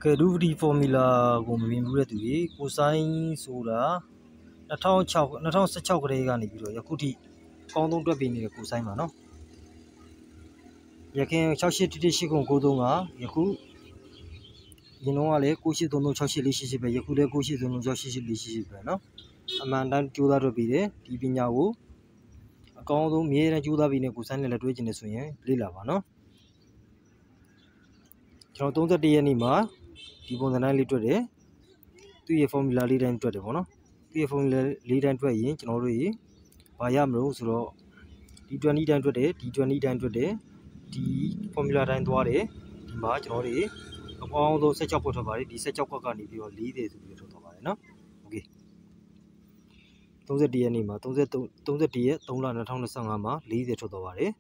ကဲဒူဒီဖော်မူလာကိုမမြင်ဘူးတဲ့သူတွေကိုဆိုင်ဆိုတာ2016ကလေးကနေပြီးတော့ယခုထိအကောင်းဆုံးတွက်ပေးနေတဲ့ကိုဆိုင်ပါနော်ရခင်68118939ယခုရင်တော့ကလည်း9833684888ပဲယခုလည်း9833684848ပဲနော်အမှန်တမ်းကြိုးစားတွက်ပေးတယ်ဒီပညာကိုအကောင်းဆုံးအမြဲတမ်းကြိုးစားပေးနေကိုဆိုင်နဲ့လည်းတွဲကျင်နေဆိုရင်လေ့လာပါနော်ကျွန်တော်31ရက်နေ့မှာဒီပုံစံတိုင်းလေးတွက်တယ်သူ့ရဲ့ formula လေးတိုင်းတွက်တယ်ပေါ့နော်သူ့ရဲ့ formula လေးတိုင်းတွက်ရင်ကျွန်တော်တို့ရေဘာရမလို့ဆိုတော့ဒီ20တိုင်းတွက်တယ်ဒီ20တိုင်းတွက်တယ်ဒီ formula တိုင်းသွားတယ်ဒီမှာကျွန်တော်တို့အကောင်းဆုံး16ခွက်ထွက်ပါတယ်ဒီ16ခွက်ကနေပြီးတော့40ဆိုပြီးတော့ထွက်သွားပါတယ်နော်โอเค31ရက်နေ့မှာ31ရက်3လ2025မှာ40ထွက်သွားပါတယ်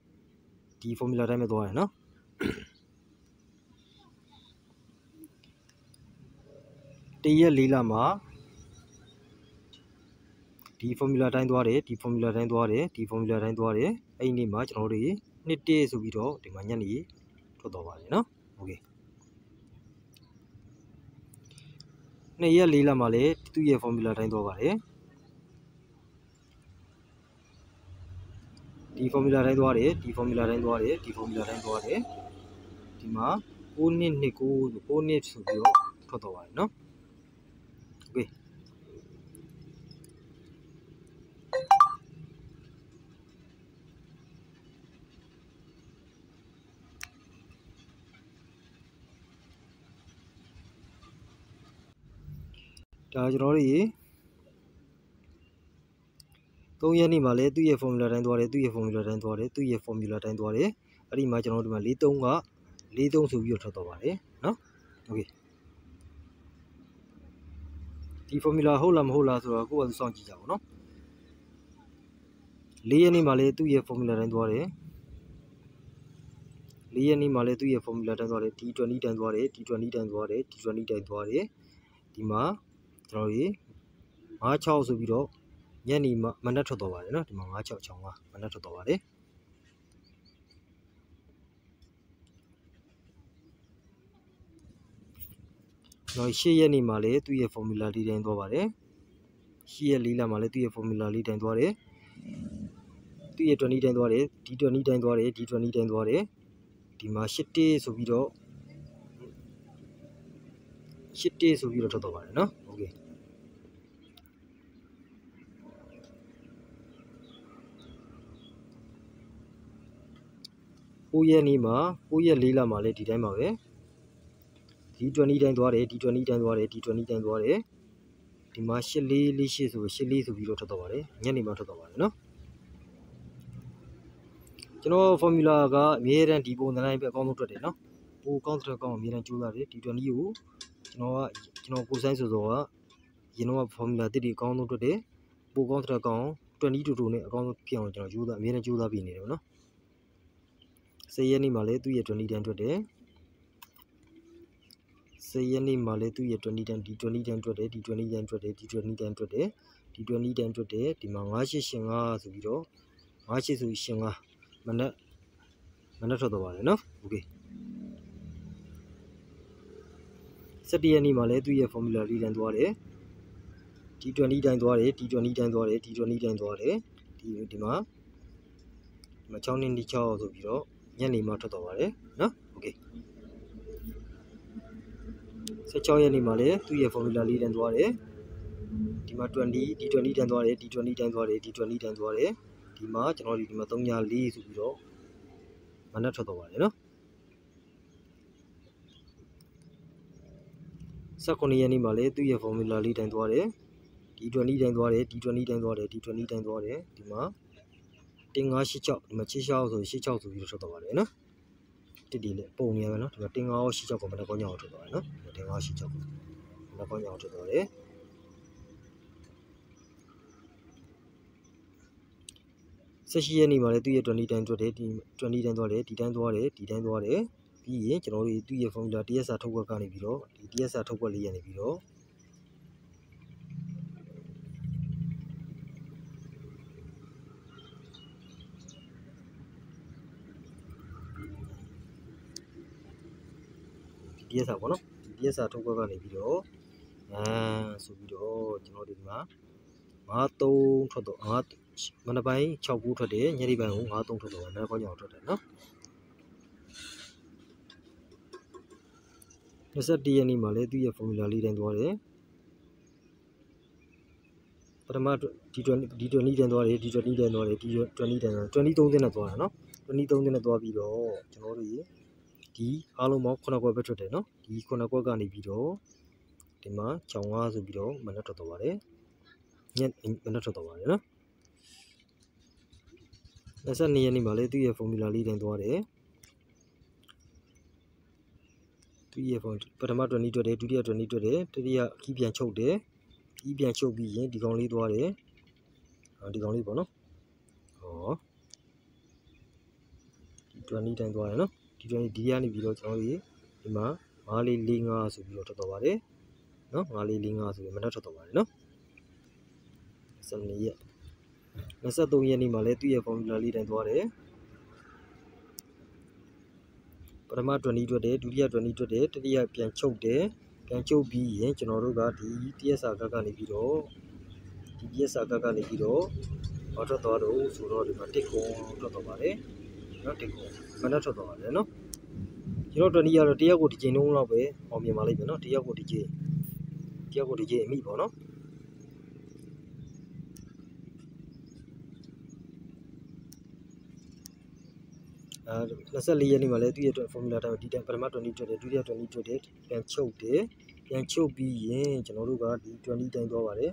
ဒီ formula တိုင်းပဲသွားတယ်နော်တရက်4လမှာဒီ formula တိုင်းသွားတယ်ဒီ formula တိုင်းသွားတယ်ဒီ formula တိုင်းသွားတယ်အဲ့ဒီနေ့မှာကျွန်တော်တို့နှစ်တဆိုပြီးတော့ဒီမှာညနေထွက်သွားပါတယ်နော်โอเค2ရက်4လမှာလည်းသူ့ရဲ့ formula တိုင်းသွားပါတယ်ဒီ formula တိုင်းသွားတယ်ဒီ formula တိုင်းသွားတယ်ဒီ formula တိုင်းသွားတယ်ဒီမှာ9နှစ်29ဆို9နှစ်ဆိုပြီးတော့ထွက်သွားပါတယ်နော်โอเคဒါကျွန်တော်တို့3ရက်နေ့မှာလည်းသူ့ရဲ့ formula တိုင်းသွားတယ်သူ့ရဲ့ formula တိုင်းသွားတယ်သူ့ရဲ့ formula တိုင်းသွားတယ်အဲ့ဒီမှာကျွန်တော်တို့ဒီမှာ43ဆိုပြီးတော့ထွက်သွားပါတယ်နော်โอเคဒီ formula ဟုတ်လားမဟုတ်လားဆိုတော့ကိုယ့်ဘာသာစောင့်ကြည့်ကြပါဦးနော်4ရက်နေ့မှာလည်းသူ့ရဲ့ formula တိုင်းသွားတယ်4ရက်နေ့မှာလည်းသူ့ရဲ့ formula တိုင်းသွားတယ်ဒီ20တိုင်းသွားတယ်ဒီ20တိုင်းသွားတယ်ဒီ20တိုင်းသွားတယ်ဒီမှာကျွန်တော်တို့56ဆိုပြီးတော့ညနေမှမနက်ထွက်သွားပါတယ်နော်ဒီမှာ5665မနက်ထွက်သွားပါတယ်နောက်8ရက်နေ့မှာလည်းသူ့ရဲ့ formula လေးတိုင်းသွားပါတယ်8ရက်4လမှာလည်းသူ့ရဲ့ formula လေးတိုင်းသွားတယ်သူ့ရဲ့20တိုင်းသွားတယ်ဒီ20တိုင်းသွားတယ်ဒီ20တိုင်းသွားတယ်ဒီမှာ81ဆိုပြီးတော့ထွက်သွားပါတယ်နော်โอเค9ရက်နေ့မှာ9ရက်4လမှာလည်းဒီတိုင်းပါပဲဒီ20တိုင်းသွားတယ်ဒီ20တိုင်းသွားတယ်ဒီ20တိုင်းသွားတယ်ဒီမှာ8448ဆိုပြီးတော့ထွက်သွားပါတယ်ညနေမှထွက်သွားပါတယ်နော်ကျွန်တော် formula ကအမြဲတမ်းဒီပုံစံတိုင်းပဲအကောင်းဆုံးထွက်တယ်နော်ပိုကောင်းတဲ့ကောင်းအမြဲတမ်းကြိုးစားတယ်ဒီ20ကိုကျွန်တော်ကိုဆိုင်ဆိုတော့ရင်တော့ formula တစ်တွေအကောင်းဆုံးထွက်တယ်ပိုကောင်းတဲ့ကောင်း20တူနဲ့အကောင်းဆုံးဖြစ်အောင်ကျွန်တော်ကြိုးစားအမြဲတမ်းကြိုးစားပြီးနေတယ်နော်10ရက်နေ့မှာလည်းသူ့ရဲ့20တန်းထွက်တယ်10ရက်နေ့မှာလည်းသူ့ရဲ့20တန်းဒီ20တန်းထွက်တယ်ဒီ20တန်းထွက်တယ်ဒီ20တန်းထွက်တယ်ဒီ20တန်းထွက်တယ်ဒီမှာ9885ဆိုပြီးတော့98ဆိုပြီး85မနက်ထွက်သွားပါတယ်နော်โอเค17ရက်နေ့မှာလည်းသူ့ရဲ့ formula လေးတန်းသွားတယ်ဒီ20တန်းသွားတယ်ဒီ20တန်းသွားတယ်ဒီ20တန်းသွားတယ်ဒီမှာ6နှစ်6ဆိုပြီးတော့ညနေမှထွက်သွားပါတယ်နော်โอเค16ရက်နေ့မှာလည်းသူ့ရဲ့ formula လေးတန်းသွားတယ်ဒီမှာ20ဒီ20တန်းသွားတယ်ဒီ20တန်းသွားတယ်ဒီ20တန်းသွားတယ်ဒီမှာကျွန်တော်ဒီမှာ304ဆိုပြီးတော့မနက်ထွက်သွားပါတယ်နော်19ရက်နေ့မှာလည်းသူ့ရဲ့ formula လေးတန်းသွားတယ်ဒီ20တန်းသွားတယ်ဒီ20တန်းသွားတယ်ဒီ20တန်းသွားတယ်ဒီမှာ1586ဒီမှာ66ဆို86ဆိုပြီးတော့ထွက်သွားပါတယ်နော်တစ်ဒီလေပုံနေရမယ်နော်ဒီမှာ1586ကိုမနက်ကောင်းညောင်းထွက်သွားတယ်နော်1586ကိုမနက်ကောင်းညောင်းထွက်သွားတယ်18ရက်နေ့မှာလည်းသူ့ရဲ့20တန်းထွက်တယ်ဒီ20တန်းသွားတယ်ဒီတန်းသွားတယ်ဒီတန်းသွားတယ်ပြီးရင်ကျွန်တော်တို့သူ့ရဲ့ formula တရက်စာထုတ်ဝက်ကနေပြီးတော့ဒီတရက်စာထုတ်ဝက်လေးရနေပြီးတော့ဒီတရက်စာပေါ့နော်ဒီတ DS ထုတ်ခွက်ကနေပြီးတော့ဆိုပြီးတော့ကျွန်တော်ဒီမှာ53ထွက်တော့မနက်ပိုင်း69ထွက်တယ်ညနေပိုင်းကို53ထွက်တော့နောက်ကောင်းကြောင်ထွက်တယ်နော်21ရက်နေ့မှာလည်းသူ့ရဲ့ formula လေးတိုင်းသွားတယ်ပထမD20 တန်းသွားတယ်D20 တန်းသွားတယ်D20 တန်း23နဲ့သွားတာနော်23နဲ့သွားပြီးတော့ကျွန်တော်တို့ဒီအားလုံးပေါင်း9ခွက်ပဲထွက်တယ်နော်ဒီ9ခွက်ကနေပြီးတော့ဒီမှာချောင်း5ဆိုပြီးတော့မနက်ထွက်သွားပါတယ်ညမနက်ထွက်သွားပါတယ်နော်22ရက်နေ့မှာလည်းသူ့ရဲ့ formula လေးတိုင်းသွားတယ်သူ့ရဲ့ပထမ20ထွက်တယ်ဒုတိယ20ထွက်တယ်တတိယခီးပြန်ချုပ်တယ်ခီးပြန်ချုပ်ပြီးရင်ဒီကောင်လေးသွားတယ်ဒီကောင်လေးပေါ့နော်ဒီ20တိုင်းသွားတယ်နော်ဒီ20ဒီကနေပြီးတော့ကျွန်တော်တို့ဒီမှာ5445ဆိုပြီးတော့ထွက်သွားပါတယ်နော်5445ဆိုပြီးမနက်ထွက်သွားပါတယ်နော်22ရက်23ရက်နေ့မှာလည်းသူ့ရဲ့ formula လေးတိုင်းသွားတယ်ပထမ20ထွက်တယ်ဒုတိယ20ထွက်တယ်တတိယပြန်ချုပ်တယ်ပြန်ချုပ်ပြီးရင်ကျွန်တော်တို့ကဒီ TSR ကကနေပြီးတော့ဒီ TSR ကကနေပြီးတော့ဘာထွက်သွားတော့ဆိုတော့ဒီမှာတစ်ခွန်ထွက်သွားပါတယ်နော်တစ်ခွန်မနက်ထွက်သွားပါတယ်နော်ကျွန်တော်20ကတော့တရက်ကိုဒီချိန်လုံးလောက်ပဲအောင်မြင်ပါလိမ့်မယ်နော်တရက်ကိုဒီချိန်အမိပေါ့နော်24ရက်နေ့မှာလည်းသူ့ရဲ့ formula တိုင်းဒီတိုင်းပထမ20ထွက်တယ်ဒုတိယ20ထွက်တယ်ပြန်ချုပ်တယ်ပြန်ချုပ်ပြီးရင်ကျွန်တော်တို့ကဒီ20တိုင်းသွားပါတယ်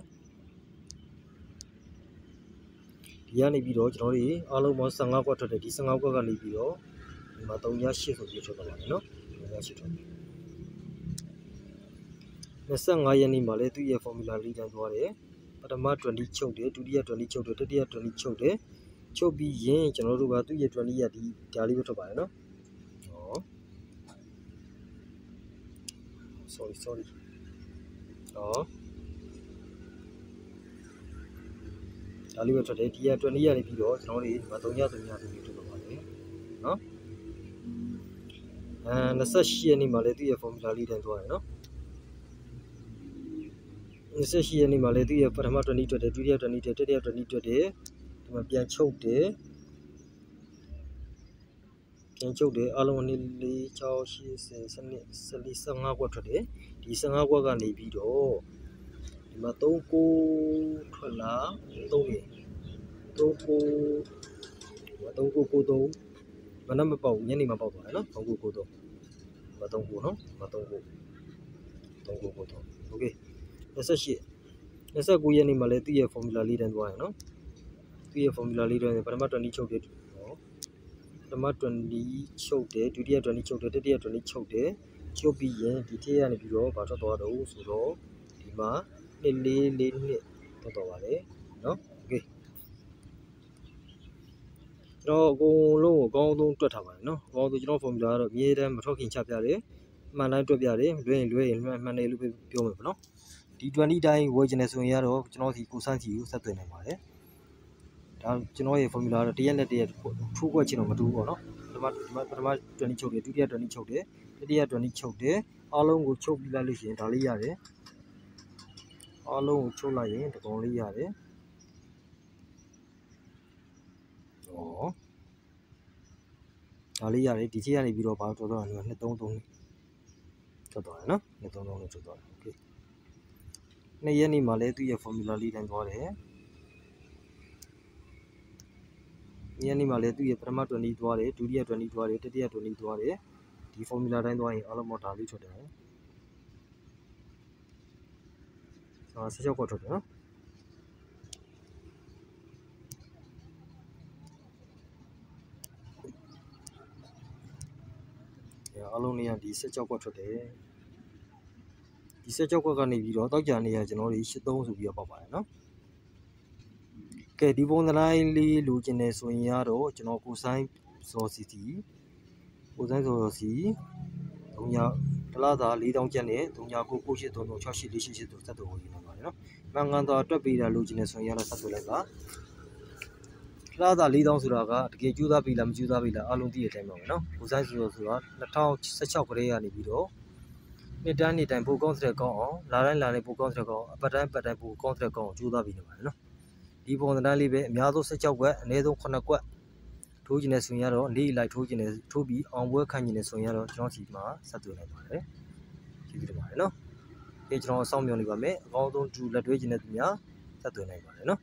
ဒီကနေပြီးတော့ကျွန်တော်တို့အားလုံးပေါင်း15ခွက်ထွက်တယ်ဒီ15ခွက်ကနေပြီးတော့ဒီမှာ38ဆိုပြီးထွက်သွားပါတယ်နော်38ထွက်25ရက်နေ့မှာလည်းသူ့ရဲ့ formula လေးတိုင်းသွားတယ်ပထမ20ချုပ်တယ်ဒုတိယ20ချုပ်တယ်တတိယ20ချုပ်တယ်ချုပ်ပြီးရင်ကျွန်တော်တို့ကသူ့ရဲ့20ရက်ဒီဒါလေးပဲထွက်ပါတယ်နော်sorry ဒါလေးပဲထွက်တယ်ဒီက20ရက်နေပြီးတော့ကျွန်တော်တို့ဒီမှာ3ညဆိုပြီးထွက်သွားပါတယ်နော်28ရက်နေ့မှာလည်းသူ့ရဲ့ formula လေးတိုင်းသွားတယ်နော်28ရက်နေ့မှာလည်းသူ့ရဲ့ပထမ20ထွက်တယ်ဒုတိယ20ထွက်တယ်တတိယ20ထွက်တယ်ဒီမှာပြန်ချုပ်တယ်အားလုံး2 4 6 8 10 12 15ခွက်ထွက်တယ်ဒီ15ခွက်ကနေပြီးတော့ဒီမှာ39ထွက်လာ3ရ3993မနက်မပေါက်ညနေမှပေါက်သွားတယ်နော်3993မ39နော်မ39โอเค29ရက်နေ့မှာလည်းသူ့ရဲ့ formula လေးတန်းသွားရနော်သူ့ရဲ့ formula လေးတန်းပထမ20ချုပ်တယ်ပထမ20ချုပ်တယ်ဒုတိယ20ချုပ်တယ်တတိယ20ချုပ်တယ်ချုပ်ပြီးရင်ဒီထည့်ရနေပြီးတော့ဘာထွက်သွားတော့ဆိုတော့ဒီမှာ244ထွက်သွားပါတယ်နော်โอเคကျွန်တော်အကုန်လုံးကိုအကောင်းဆုံးတွက်ထားပါတယ်နော်အကောင်းဆုံးကျွန်တော် formula ကတော့အမြဲတမ်းမထွက်ခင်ချပြတယ်မှန်တိုင်းတွက်ပြတယ်လွဲရင်မှန်တယ်လို့ပြောမယ်ပေါ့နော်ဒီ20တိုင်းဝယ်ချင်တယ်ဆိုရင်ကတော့ကျွန်တော်ဒီကိုစန်းစီကိုဆက်သွင်းနိုင်ပါတယ်ဒါကျွန်တော်ရဲ့ formula ကတော့တရက်နဲ့တရက်ထိုးခွက်ချင်တော့မတူဘူးပေါ့နော်ပထမ20ချုပ်တယ်ဒုတိယ20ချုပ်တယ်တတိယ20ချုပ်တယ်အားလုံးကိုချုပ်ပြီးလိုက်လို့ရှိရင်ဒါလေးရတယ်အားလုံးကိုချုပ်လိုက်ရင်ဒီကောင်လေးရတယ်ဒါလေးရတယ်ဒီချိန်ကနေပြီးတော့ဘာတော်တော့233ထွက်သွားတယ်နော်233နဲ့ထွက်သွားတယ်โอเค2ရက်နေ့မှာလည်းသူ့ရဲ့ formula လေးတိုင်းသွားတယ်2ရက်နေ့မှာလည်းသူ့ရဲ့ပထမ20သွားတယ်ဒုတိယ20သွားတယ်တတိယ20သွားတယ်ဒီ formula တိုင်းသွားရင်အားလုံးပေါင်းဒါလေးထွက်တယ်16ခွက်ထွက်တယ်နော်အားလုံးနေရဒီ16ခွက်ထွက်တယ်ဒီ16ခွက်ကနေပြီးတော့တောက်ကြနေရကျွန်တော်တို့83ဆိုပြီးတော့ပေါက်ပါတယ်နော်ကဲဒီပုံသဏ္ဍာန်လေးလိုချင်တယ်ဆိုရင်ကတော့ကျွန်တော်ကိုဆိုင်စောစီ3ညတလားသာ4000ကျပ်နဲ့3ည9 98 3 68 48 3ဆက်သွယ်ဝင်နေပါတယ်နော်မှန်ကန်တော့တွက်ပေးတာလိုချင်တယ်ဆိုရင်ကတော့ဆက်သွယ်လိုက်ပါတလားသာ4000ဆိုတာကတကယ်ကျူးသားပြီလားမကျူးသားပြီလားအားလုံးသိတဲ့အတိုင်းပါပဲနော်ကိုဆိုင်ဆိုတာ2016ခရဲကနေပြီးတော့ နှစ်တိုင်းပိုကောင်းတဲ့ကောင်းအောင်လာတိုင်းပိုကောင်းတဲ့ကောင်းအပတ်တိုင်းပိုကောင်းတဲ့ကောင်းကြိုးစားပြီးနေပါတယ်နော်ဒီပုံစံတိုင်းလေးပဲအများဆုံး16ကွက်အနည်းဆုံး9ကွက်ထိုးကျင်တဲ့ဆိုရင်ကတော့နေ့လိုက်ထိုးပြီးအောင်ပွဲခံကျင်တဲ့ဆိုရင်ကတော့ကျွန်တော်စီမှာဆက်သွယ်နိုင်ပါတယ်ကျေးဇူးတင်ပါတယ်နော်ဒီကျွန်တော်အဆောင်မြော်နေပါမယ်အကောင်းဆုံးတူလက်တွဲကျင်တဲ့သူများဆက်သွယ်နိုင်ပါတယ်နော်